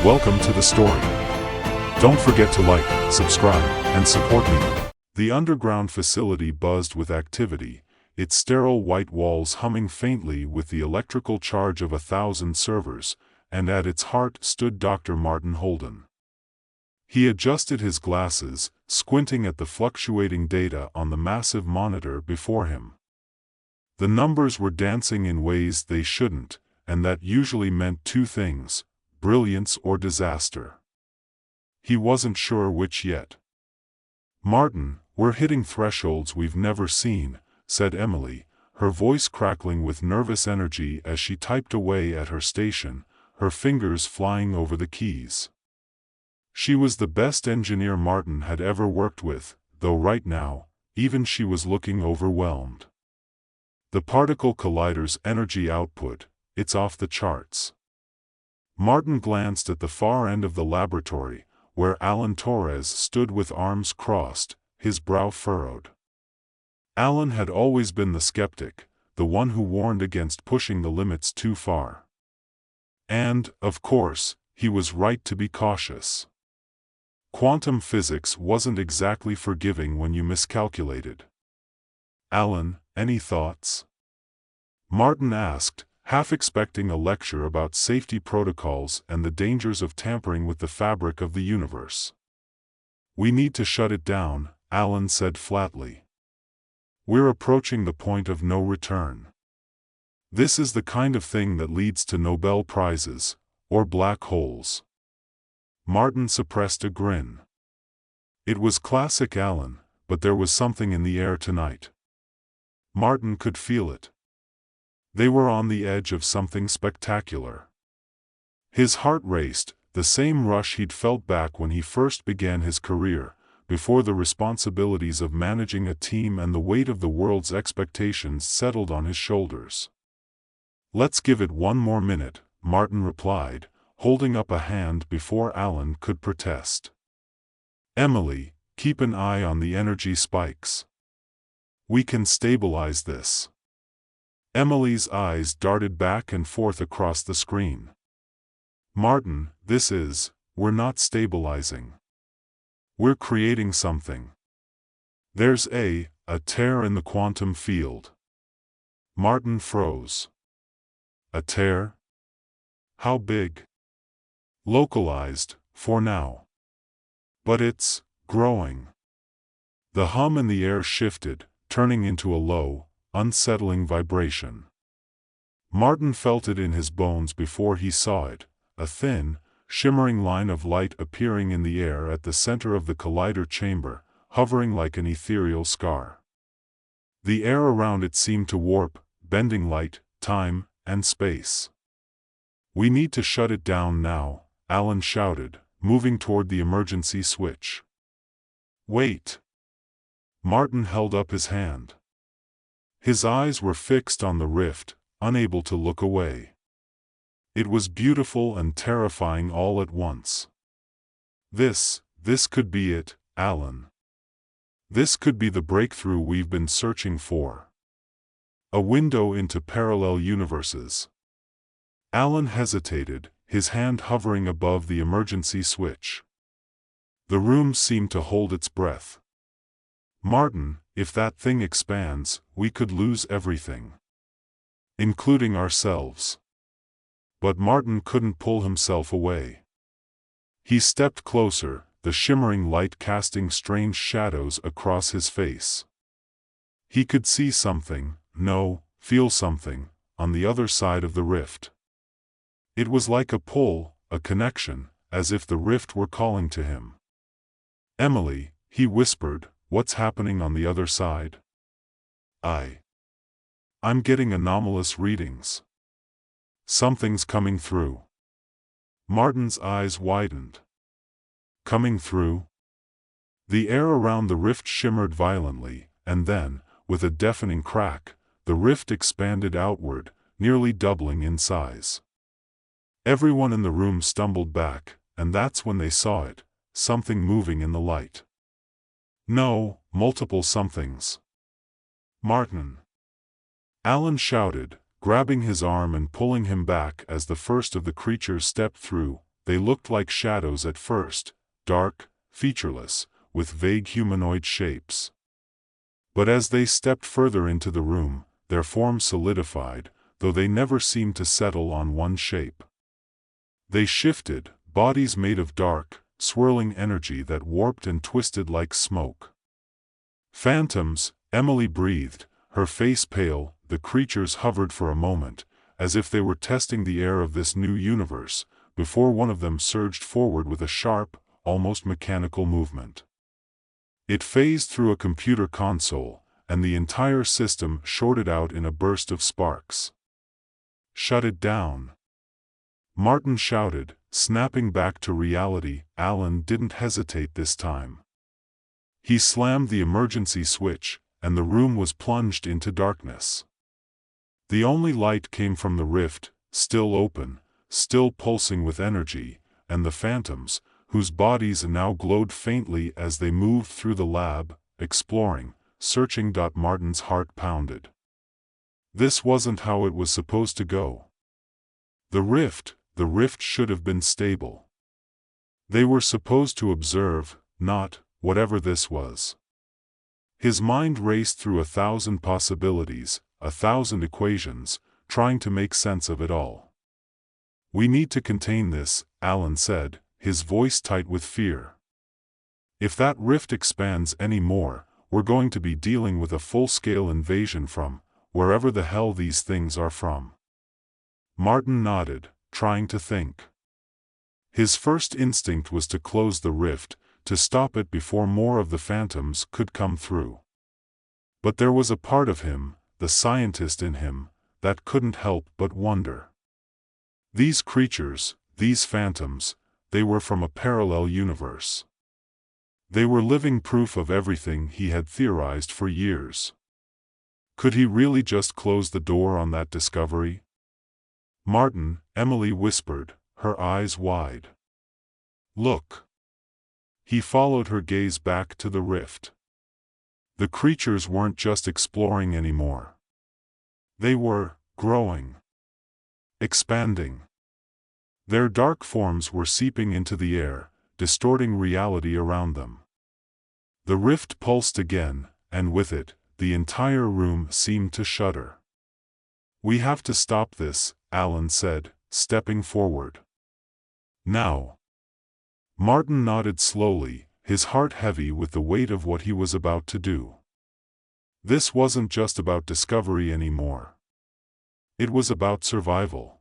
Welcome to the story. Don't forget to like, subscribe, and support me. The underground facility buzzed with activity, its sterile white walls humming faintly with the electrical charge of 1,000 servers, and at its heart stood Dr. Martin Holden. He adjusted his glasses, squinting at the fluctuating data on the massive monitor before him. The numbers were dancing in ways they shouldn't, and that usually meant two things: brilliance or disaster. He wasn't sure which yet. "Martin, we're hitting thresholds we've never seen," said Emily, her voice crackling with nervous energy as she typed away at her station, her fingers flying over the keys. She was the best engineer Martin had ever worked with, though right now, even she was looking overwhelmed. The particle collider's energy output, it's off the charts. Martin glanced at the far end of the laboratory, where Alan Torres stood with arms crossed, his brow furrowed. Alan had always been the skeptic, the one who warned against pushing the limits too far. And, of course, he was right to be cautious. Quantum physics wasn't exactly forgiving when you miscalculated. "Alan, any thoughts?" Martin asked, half expecting a lecture about safety protocols and the dangers of tampering with the fabric of the universe. "We need to shut it down," Alan said flatly. "We're approaching the point of no return. This is the kind of thing that leads to Nobel Prizes, or black holes." Martin suppressed a grin. It was classic Alan, but there was something in the air tonight. Martin could feel it. They were on the edge of something spectacular. His heart raced, the same rush he'd felt back when he first began his career, before the responsibilities of managing a team and the weight of the world's expectations settled on his shoulders. "Let's give it one more minute," Martin replied, holding up a hand before Alan could protest. "Emily, keep an eye on the energy spikes. We can stabilize this." Emily's eyes darted back and forth across the screen. "Martin, we're not stabilizing. We're creating something. There's a tear in the quantum field." Martin froze. "A tear? How big?" "Localized, for now. But it's growing." The hum in the air shifted, turning into a low, unsettling vibration. Martin felt it in his bones before he saw it, a thin, shimmering line of light appearing in the air at the center of the collider chamber, hovering like an ethereal scar. The air around it seemed to warp, bending light, time, and space. "We need to shut it down now," Alan shouted, moving toward the emergency switch. "Wait." Martin held up his hand. His eyes were fixed on the rift, unable to look away. It was beautiful and terrifying all at once. This could be it, Alan. This could be the breakthrough we've been searching for. A window into parallel universes. Alan hesitated, his hand hovering above the emergency switch. The room seemed to hold its breath. "Martin, if that thing expands, we could lose everything. Including ourselves." But Martin couldn't pull himself away. He stepped closer, the shimmering light casting strange shadows across his face. He could see something, feel something, on the other side of the rift. It was like a pull, a connection, as if the rift were calling to him. "Emily," he whispered, "what's happening on the other side?" I'm getting anomalous readings. Something's coming through." Martin's eyes widened. "Coming through?" The air around the rift shimmered violently, and then, with a deafening crack, the rift expanded outward, nearly doubling in size. Everyone in the room stumbled back, and that's when they saw it, something moving in the light. No, multiple somethings. "Martin!" Alan shouted, grabbing his arm and pulling him back as the first of the creatures stepped through, they looked like shadows at first, dark, featureless, with vague humanoid shapes. But as they stepped further into the room, their forms solidified, though they never seemed to settle on one shape. They shifted, bodies made of dark, swirling energy that warped and twisted like smoke. Phantoms, Emily breathed, her face pale. The creatures hovered for a moment, as if they were testing the air of this new universe, before one of them surged forward with a sharp, almost mechanical movement. It phased through a computer console, and the entire system shorted out in a burst of sparks. "Shut it down!" Martin shouted, snapping back to reality. Alan didn't hesitate this time. He slammed the emergency switch, and the room was plunged into darkness. The only light came from the rift, still open, still pulsing with energy, and the phantoms, whose bodies now glowed faintly as they moved through the lab, exploring, searching. Martin's heart pounded. This wasn't how it was supposed to go. The rift should have been stable. They were supposed to observe, not, whatever this was. His mind raced through 1,000 possibilities, 1,000 equations, trying to make sense of it all. "We need to contain this," Alan said, his voice tight with fear. "If that rift expands any more, we're going to be dealing with a full-scale invasion from wherever the hell these things are from." Martin nodded, trying to think. His first instinct was to close the rift, to stop it before more of the phantoms could come through. But there was a part of him, the scientist in him, that couldn't help but wonder. These creatures, these phantoms, they were from a parallel universe. They were living proof of everything he had theorized for years. Could he really just close the door on that discovery? "Martin," Emily whispered, her eyes wide. "Look." He followed her gaze back to the rift. The creatures weren't just exploring anymore. They were growing, expanding. Their dark forms were seeping into the air, distorting reality around them. The rift pulsed again, and with it, the entire room seemed to shudder. "We have to stop this," Alan said, stepping forward. "Now." Martin nodded slowly, his heart heavy with the weight of what he was about to do. This wasn't just about discovery anymore. It was about survival.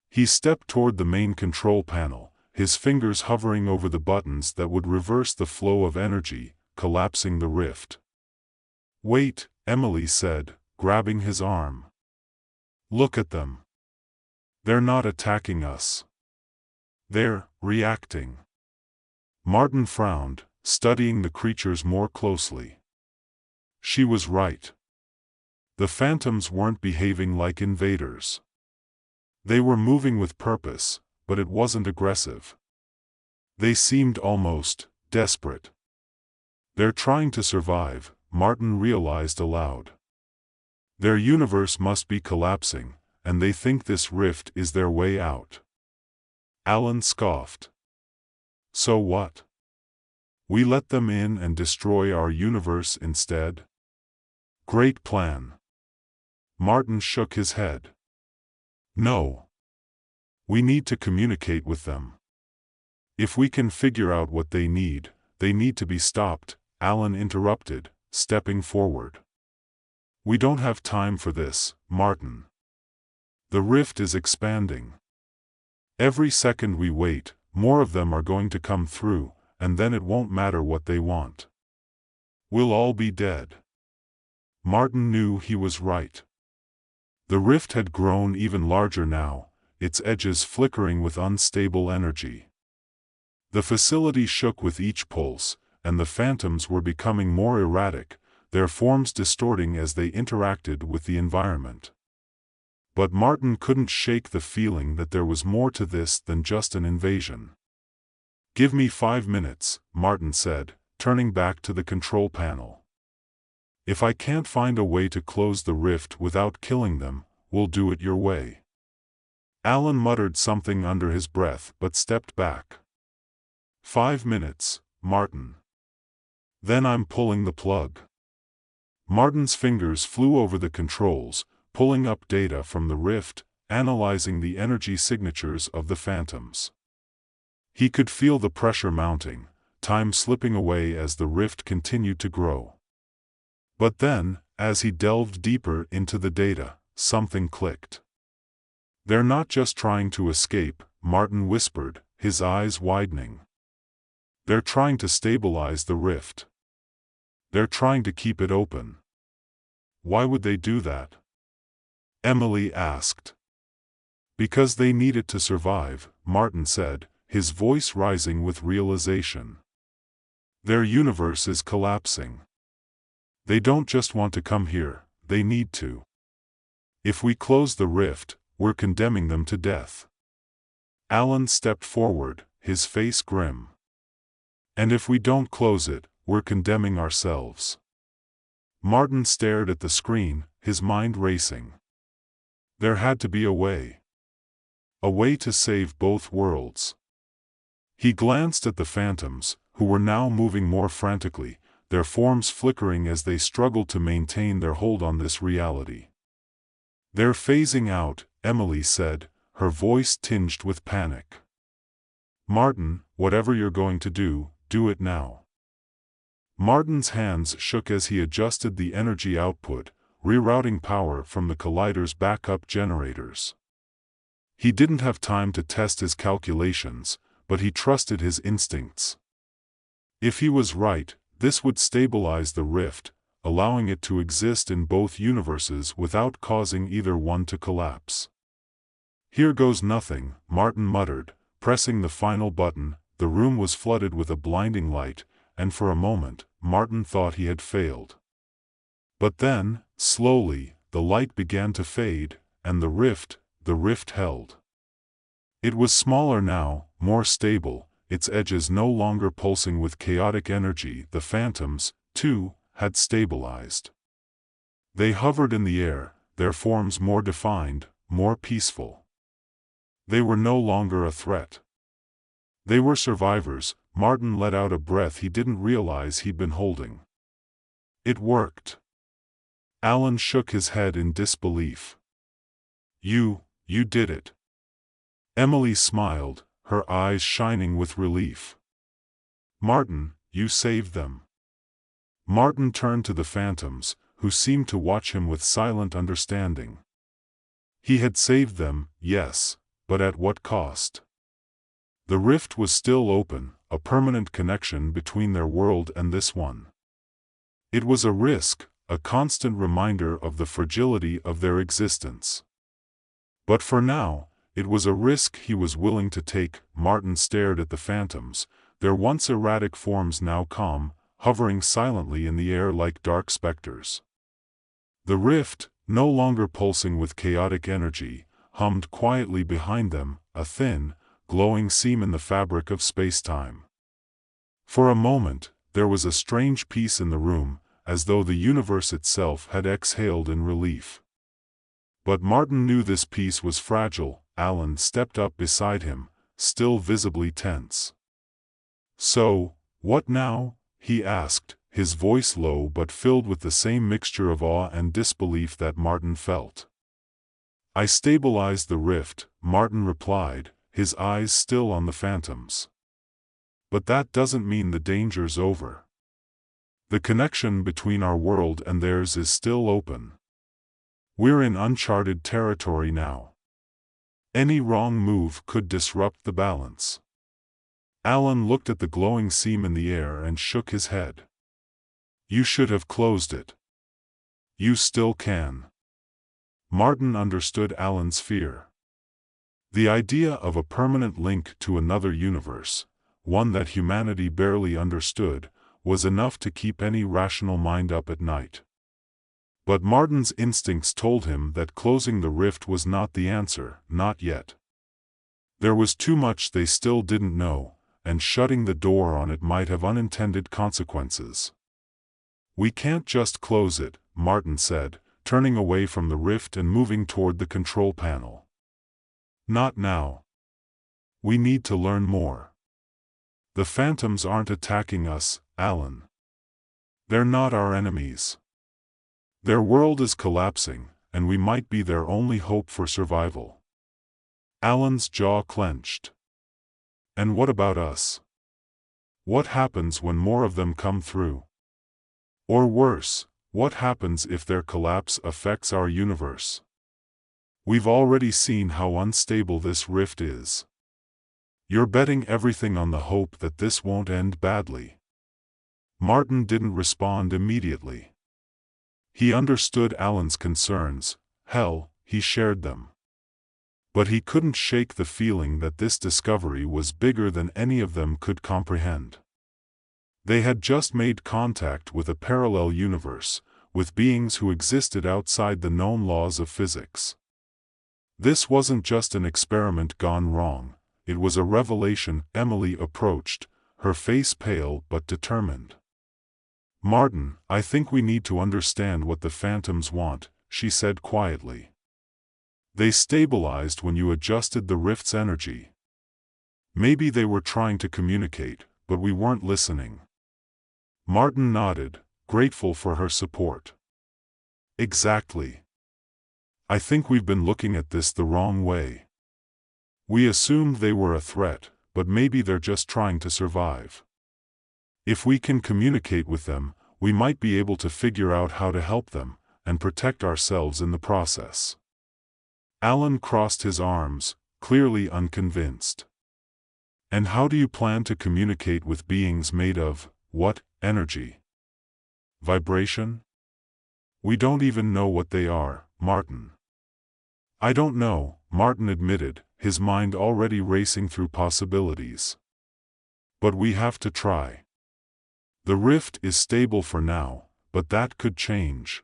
He stepped toward the main control panel, his fingers hovering over the buttons that would reverse the flow of energy, collapsing the rift. "Wait," Emily said, grabbing his arm. "Look at them. They're not attacking us. They're reacting." Martin frowned, studying the creatures more closely. She was right. The phantoms weren't behaving like invaders. They were moving with purpose, but it wasn't aggressive. They seemed almost desperate. "They're trying to survive," Martin realized aloud. "Their universe must be collapsing, and they think this rift is their way out." Alan scoffed. "So what? We let them in and destroy our universe instead?" "Great plan." Martin shook his head. "No. We need to communicate with them. If we can figure out what they need to be stopped," Alan interrupted, stepping forward. "We don't have time for this, Martin. The rift is expanding. Every second we wait, more of them are going to come through, and then it won't matter what they want. We'll all be dead." Martin knew he was right. The rift had grown even larger now, its edges flickering with unstable energy. The facility shook with each pulse, and the phantoms were becoming more erratic, their forms distorting as they interacted with the environment. But Martin couldn't shake the feeling that there was more to this than just an invasion. "Give me 5 minutes," Martin said, turning back to the control panel. "If I can't find a way to close the rift without killing them, we'll do it your way." Alan muttered something under his breath but stepped back. 5 minutes, Martin. Then I'm pulling the plug. Martin's fingers flew over the controls, pulling up data from the rift, analyzing the energy signatures of the phantoms. He could feel the pressure mounting, time slipping away as the rift continued to grow. But then, as he delved deeper into the data, something clicked. "They're not just trying to escape," Martin whispered, his eyes widening. "They're trying to stabilize the rift. They're trying to keep it open." "Why would they do that?" Emily asked. "Because they need it to survive," Martin said, his voice rising with realization. "Their universe is collapsing. They don't just want to come here, they need to. If we close the rift, we're condemning them to death." Alan stepped forward, his face grim. "And if we don't close it, we're condemning ourselves." Martin stared at the screen, his mind racing. There had to be a way. A way to save both worlds. He glanced at the phantoms, who were now moving more frantically, their forms flickering as they struggled to maintain their hold on this reality. "They're phasing out," Emily said, her voice tinged with panic. "Martin, whatever you're going to do, do it now." Martin's hands shook as he adjusted the energy output, rerouting power from the collider's backup generators. He didn't have time to test his calculations, but he trusted his instincts. If he was right, this would stabilize the rift, allowing it to exist in both universes without causing either one to collapse. "Here goes nothing," Martin muttered, pressing the final button. The room was flooded with a blinding light, and for a moment, Martin thought he had failed. But then, slowly, the light began to fade, and the rift held. It was smaller now, more stable, its edges no longer pulsing with chaotic energy. The phantoms, too, had stabilized. They hovered in the air, their forms more defined, more peaceful. They were no longer a threat. They were survivors. Martin let out a breath he didn't realize he'd been holding. It worked. Alan shook his head in disbelief. You did it." Emily smiled, her eyes shining with relief. "Martin, you saved them." Martin turned to the phantoms, who seemed to watch him with silent understanding. He had saved them, yes, but at what cost? The rift was still open, a permanent connection between their world and this one. It was a risk, a constant reminder of the fragility of their existence. But for now, it was a risk he was willing to take. Martin stared at the phantoms, their once erratic forms now calm, hovering silently in the air like dark specters. The rift, no longer pulsing with chaotic energy, hummed quietly behind them, a thin, glowing seam in the fabric of space-time. For a moment, there was a strange peace in the room, as though the universe itself had exhaled in relief. But Martin knew this peace was fragile. Alan stepped up beside him, still visibly tense. "So, what now?" he asked, his voice low but filled with the same mixture of awe and disbelief that Martin felt. "I stabilized the rift," Martin replied, his eyes still on the phantoms. "But that doesn't mean the danger's over. The connection between our world and theirs is still open. We're in uncharted territory now. Any wrong move could disrupt the balance." Alan looked at the glowing seam in the air and shook his head. "You should have closed it. You still can." Martin understood Alan's fear. The idea of a permanent link to another universe, one that humanity barely understood, was enough to keep any rational mind up at night. But Martin's instincts told him that closing the rift was not the answer, not yet. There was too much they still didn't know, and shutting the door on it might have unintended consequences. "We can't just close it," Martin said, turning away from the rift and moving toward the control panel. Not now. We need to learn more. The phantoms aren't attacking us, Alan. They're not our enemies. Their world is collapsing, and we might be their only hope for survival. Alan's jaw clenched. And what about us? What happens when more of them come through? Or worse, what happens if their collapse affects our universe? We've already seen how unstable this rift is. You're betting everything on the hope that this won't end badly. Martin didn't respond immediately. He understood Alan's concerns, hell, he shared them. But he couldn't shake the feeling that this discovery was bigger than any of them could comprehend. They had just made contact with a parallel universe, with beings who existed outside the known laws of physics. This wasn't just an experiment gone wrong, it was a revelation. Emily approached, her face pale but determined. Martin, I think we need to understand what the phantoms want, she said quietly. They stabilized when you adjusted the rift's energy. Maybe they were trying to communicate, but we weren't listening. Martin nodded, grateful for her support. Exactly. I think we've been looking at this the wrong way. We assumed they were a threat, but maybe they're just trying to survive. If we can communicate with them, we might be able to figure out how to help them, and protect ourselves in the process. Alan crossed his arms, clearly unconvinced. And how do you plan to communicate with beings made of, what, energy? Vibration? We don't even know what they are, Martin. I don't know, Martin admitted, his mind already racing through possibilities. But we have to try. The rift is stable for now, but that could change.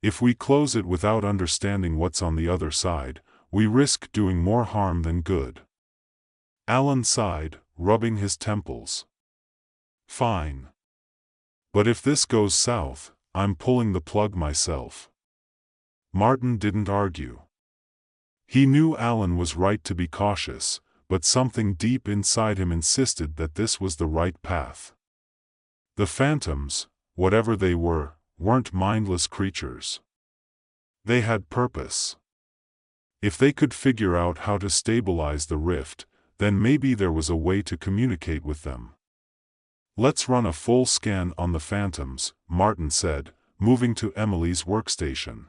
If we close it without understanding what's on the other side, we risk doing more harm than good. Alan sighed, rubbing his temples. Fine. But if this goes south, I'm pulling the plug myself. Martin didn't argue. He knew Alan was right to be cautious, but something deep inside him insisted that this was the right path. The phantoms, whatever they were, weren't mindless creatures. They had purpose. If they could figure out how to stabilize the rift, then maybe there was a way to communicate with them. Let's run a full scan on the phantoms, Martin said, moving to Emily's workstation.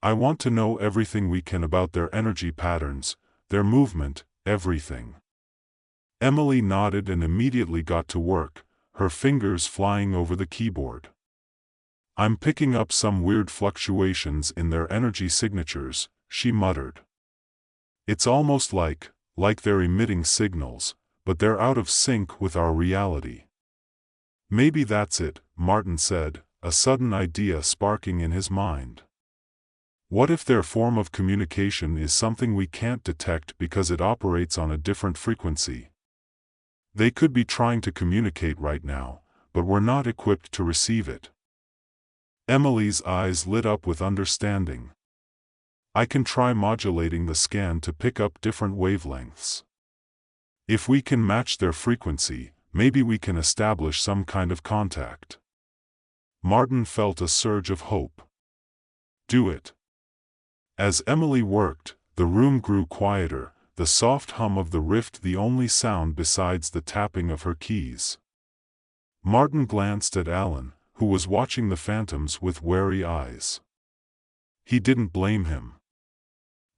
I want to know everything we can about their energy patterns, their movement, everything. Emily nodded and immediately got to work, her fingers flying over the keyboard. I'm picking up some weird fluctuations in their energy signatures, she muttered. It's almost like they're emitting signals, but they're out of sync with our reality. Maybe that's it, Martin said, a sudden idea sparking in his mind. What if their form of communication is something we can't detect because it operates on a different frequency? They could be trying to communicate right now, but we're not equipped to receive it. Emily's eyes lit up with understanding. I can try modulating the scan to pick up different wavelengths. If we can match their frequency, maybe we can establish some kind of contact. Martin felt a surge of hope. Do it. As Emily worked, the room grew quieter, the soft hum of the rift the only sound besides the tapping of her keys. Martin glanced at Alan, who was watching the phantoms with wary eyes. He didn't blame him.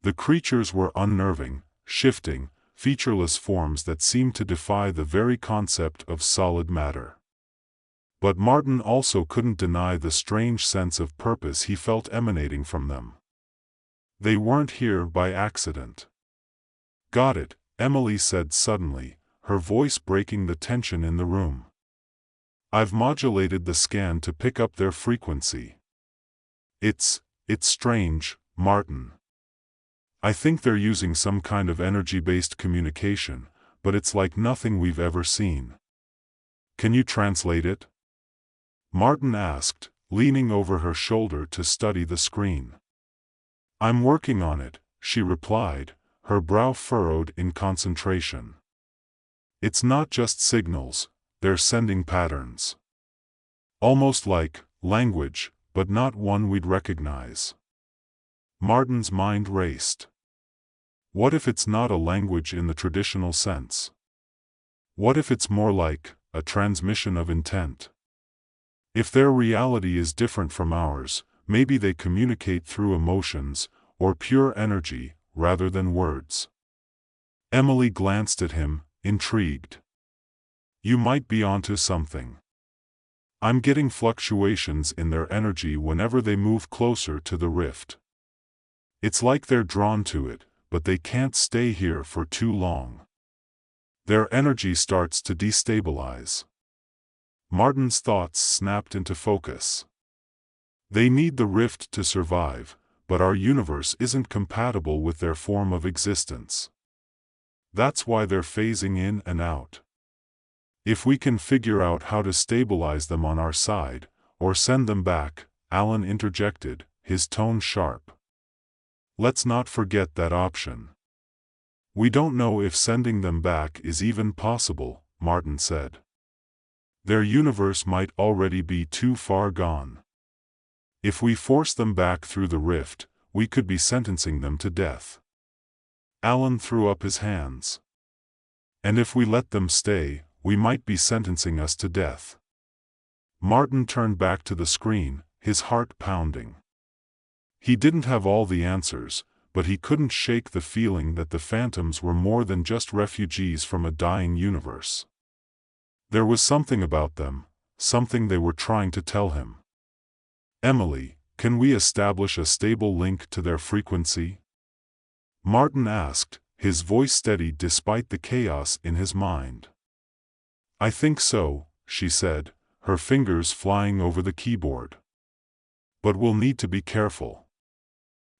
The creatures were unnerving, shifting, featureless forms that seemed to defy the very concept of solid matter. But Martin also couldn't deny the strange sense of purpose he felt emanating from them. They weren't here by accident. Got it, Emily said suddenly, her voice breaking the tension in the room. I've modulated the scan to pick up their frequency. It's strange, Martin. I think they're using some kind of energy-based communication, but it's like nothing we've ever seen. Can you translate it? Martin asked, leaning over her shoulder to study the screen. I'm working on it, she replied, her brow furrowed in concentration. It's not just signals, they're sending patterns. Almost like language, but not one we'd recognize. Martin's mind raced. What if it's not a language in the traditional sense? What if it's more like a transmission of intent? If their reality is different from ours, maybe they communicate through emotions, or pure energy, rather than words. Emily glanced at him, intrigued. You might be onto something. I'm getting fluctuations in their energy whenever they move closer to the rift. It's like they're drawn to it, but they can't stay here for too long. Their energy starts to destabilize. Martin's thoughts snapped into focus. They need the rift to survive, but our universe isn't compatible with their form of existence. That's why they're phasing in and out. If we can figure out how to stabilize them on our side, or send them back, Alan interjected, his tone sharp. Let's not forget that option. We don't know if sending them back is even possible, Martin said. Their universe might already be too far gone. If we force them back through the rift, we could be sentencing them to death. Alan threw up his hands. And if we let them stay, we might be sentencing us to death. Martin turned back to the screen, his heart pounding. He didn't have all the answers, but he couldn't shake the feeling that the phantoms were more than just refugees from a dying universe. There was something about them, something they were trying to tell him. Emily, can we establish a stable link to their frequency? Martin asked, his voice steady despite the chaos in his mind. I think so, she said, her fingers flying over the keyboard. But we'll need to be careful.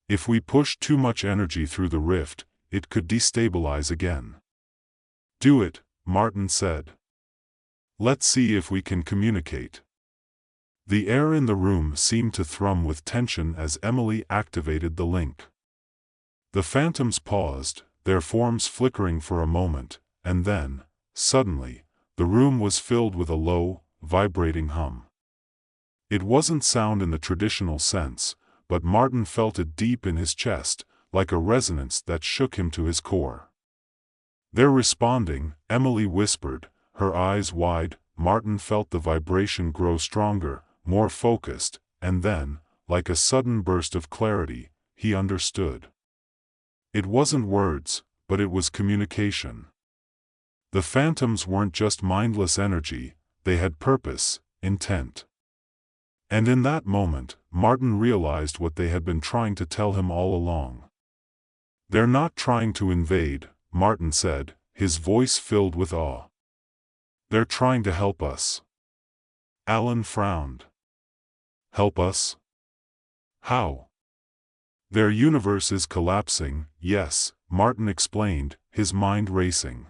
If we push too much energy through the rift, it could destabilize again. Do it, Martin said. Let's see if we can communicate. The air in the room seemed to thrum with tension as Emily activated the link. The phantoms paused, their forms flickering for a moment, and then, suddenly, the room was filled with a low, vibrating hum. It wasn't sound in the traditional sense, but Martin felt it deep in his chest, like a resonance that shook him to his core. They're responding, Emily whispered, her eyes wide. Martin felt the vibration grow stronger, more focused, and then, like a sudden burst of clarity, he understood. It wasn't words, but it was communication. The phantoms weren't just mindless energy, they had purpose, intent. And in that moment, Martin realized what they had been trying to tell him all along. They're not trying to invade, Martin said, his voice filled with awe. They're trying to help us. Alan frowned. Help us? How? Their universe is collapsing, yes, Martin explained, his mind racing.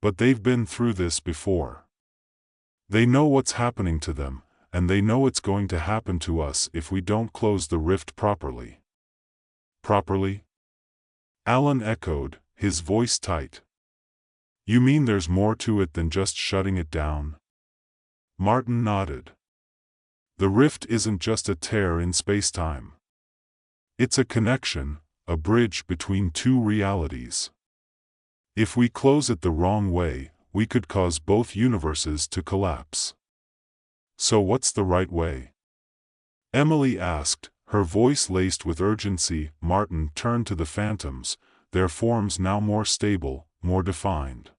But they've been through this before. They know what's happening to them, and they know it's going to happen to us if we don't close the rift properly. Properly? Alan echoed, his voice tight. You mean there's more to it than just shutting it down? Martin nodded. The rift isn't just a tear in space-time. It's a connection, a bridge between two realities. If we close it the wrong way, we could cause both universes to collapse. So what's the right way? Emily asked, her voice laced with urgency. Martin turned to the phantoms, their forms now more stable, more defined.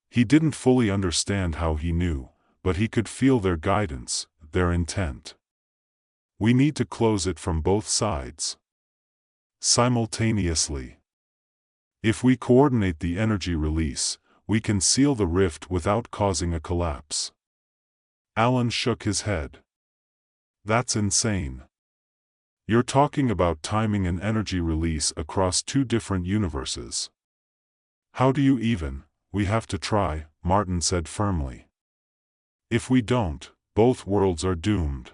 He didn't fully understand how he knew, but he could feel their guidance, their intent. We need to close it from both sides. Simultaneously. If we coordinate the energy release, we can seal the rift without causing a collapse. Alan shook his head. That's insane. You're talking about timing an energy release across two different universes. How do you even? We have to try, Martin said firmly. If we don't, both worlds are doomed.